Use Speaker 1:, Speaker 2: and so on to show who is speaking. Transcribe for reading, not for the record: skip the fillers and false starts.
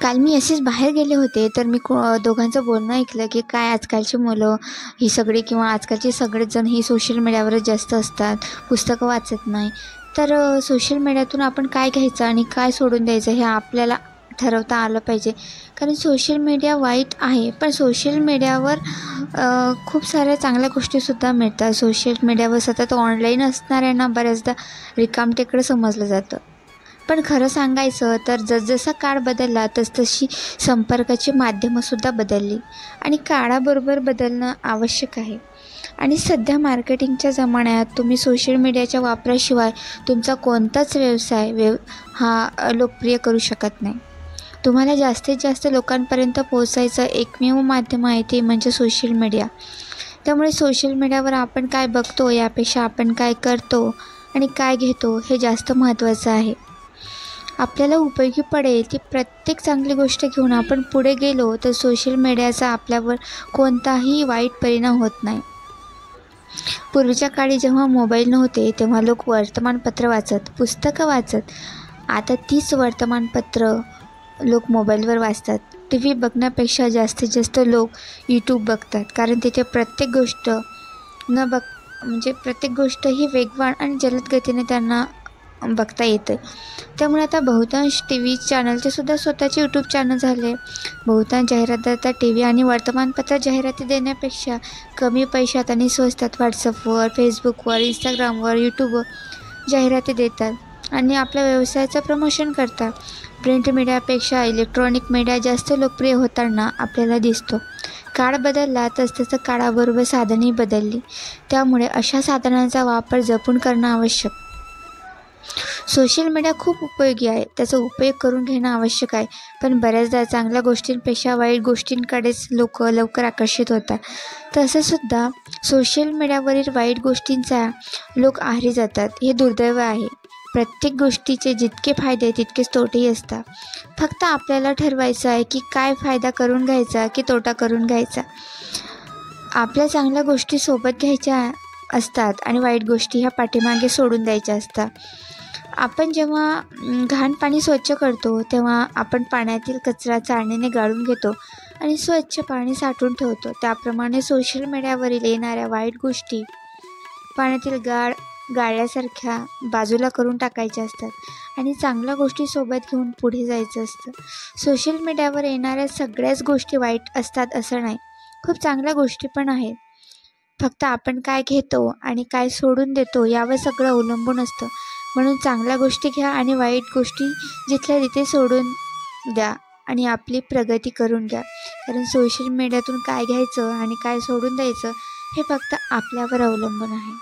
Speaker 1: काल मी असेच बाहेर गेले होते, तर मी दोघांचं बोलणं ऐकलं, की काय आजकालची मुलं ही सगळी किंवा आजकालचे सगळेच जण ही सोशल मीडियावरच जास्त असतात, पुस्तकं वाचत नाही. तर सोशल मीडियातून आपण काय घ्यायचं आणि काय सोडून द्यायचं हे आपल्याला ठरवता आलं पाहिजे. कारण सोशल मीडिया वाईट आहे, पण सोशल मीडियावर खूप साऱ्या चांगल्या गोष्टीसुद्धा मिळतात. सोशल मीडियावर सतत ऑनलाईन असणाऱ्यांना बऱ्याचदा रिकामटेकडं समजलं जातं. पण खरं सांगायचं तर जसजसा काळ बदलला तसतशी संपर्काची माध्यमंसुद्धा बदलली आणि काळाबरोबर बदलणं आवश्यक आहे. आणि सध्या मार्केटिंगच्या जमान्यात तुम्ही सोशल मीडियाच्या वापराशिवाय तुमचा कोणताच व्यवसाय हा लोकप्रिय करू शकत नाही. तुम्हाला जास्तीत जास्त लोकांपर्यंत पोहोचायचं एकमेव माध्यम आहे ते म्हणजे सोशल मीडिया. त्यामुळे सोशल मीडियावर आपण काय बघतो यापेक्षा आपण काय करतो आणि काय घेतो हे जास्त महत्त्वाचं आहे. आपल्याला उपयोगी पडेल ती प्रत्येक चांगली गोष्ट घेऊन आपण पुढे गेलो तर सोशल मीडियाचा आपल्यावर कोणताही वाईट परिणाम होत नाही. पूर्वीच्या काळी जेव्हा मोबाईल नव्हते तेव्हा लोक वर्तमानपत्र वाचत, पुस्तकं वाचत. आता तीच वर्तमानपत्र लोक मोबाईलवर वाचतात. TV बघण्यापेक्षा जास्तीत जास्त लोक YouTube बघतात, कारण तिथे प्रत्येक गोष्ट ही वेगवान आणि जलद गतीने त्यांना बघता येतं. त्यामुळे आता बहुतांश TV चॅनलचेसुद्धा स्वतःचे YouTube चॅनल झाले. बहुतांश जाहिरातदार TV आणि वर्तमानपत्रात जाहिराती देण्यापेक्षा कमी पैशात आणि स्वस्तात WhatsAppवर, Facebookवर, Instagramवर, YouTubeवर जाहिराती देतात आणि आपल्या व्यवसायाचं प्रमोशन करतात. प्रिंट मीडियापेक्षा इलेक्ट्रॉनिक मीडिया जास्त लोकप्रिय होताना आपल्याला दिसतो. काळ बदलला तसतसं काळाबरोबर साधनही बदलली. त्यामुळे अशा साधनांचा वापर जपून करणं आवश्यक. सोशल मीडिया खूप उपयोगी आहे, त्याचा उपयोग करून घेणं आवश्यक आहे. पण बऱ्याचदा चांगल्या गोष्टींपेक्षा वाईट गोष्टींकडेच लोक लवकर आकर्षित होतात. तसंसुद्धा सोशल मीडियावरील वाईट गोष्टींचा लोक आहारी जातात, हे दुर्दैव आहे. प्रत्येक गोष्टीचे जितके फायदे तितकेच तोटेही असतात. फक्त आपल्याला ठरवायचं आहे की काय फायदा करून घ्यायचा की तोटा करून घ्यायचा. आपल्या चांगल्या गोष्टी सोबत घ्यायच्या असतात आणि वाईट गोष्टी ह्या पाठीमागे सोडून द्यायच्या असतात. आपण जेव्हा घाण पाणी स्वच्छ करतो तेव्हा आपण पाण्यातील कचरा चाळणीने गाळून घेतो आणि स्वच्छ पाणी साठवून ठेवतो. त्याप्रमाणे सोशल मीडियावरील येणाऱ्या वाईट गोष्टी पाण्यातील गाळल्यासारख्या बाजूला करून टाकायच्या असतात आणि चांगल्या गोष्टी सोबत घेऊन पुढे जायचं असतं. सोशल मीडियावर येणाऱ्या सगळ्याच गोष्टी वाईट असतात असं नाही, खूप चांगल्या गोष्टी पण आहेत. फक्त आपण काय घेतो आणि काय सोडून देतो यावर सगळं अवलंबून असतं. म्हणून चांगल्या गोष्टी घ्या आणि वाईट गोष्टी जिथल्या तिथे सोडून द्या आणि आपली प्रगती करून घ्या. कारण सोशल मीडियातून काय घ्यायचं आणि काय सोडून द्यायचं हे फक्त आपल्यावर अवलंबून आहे.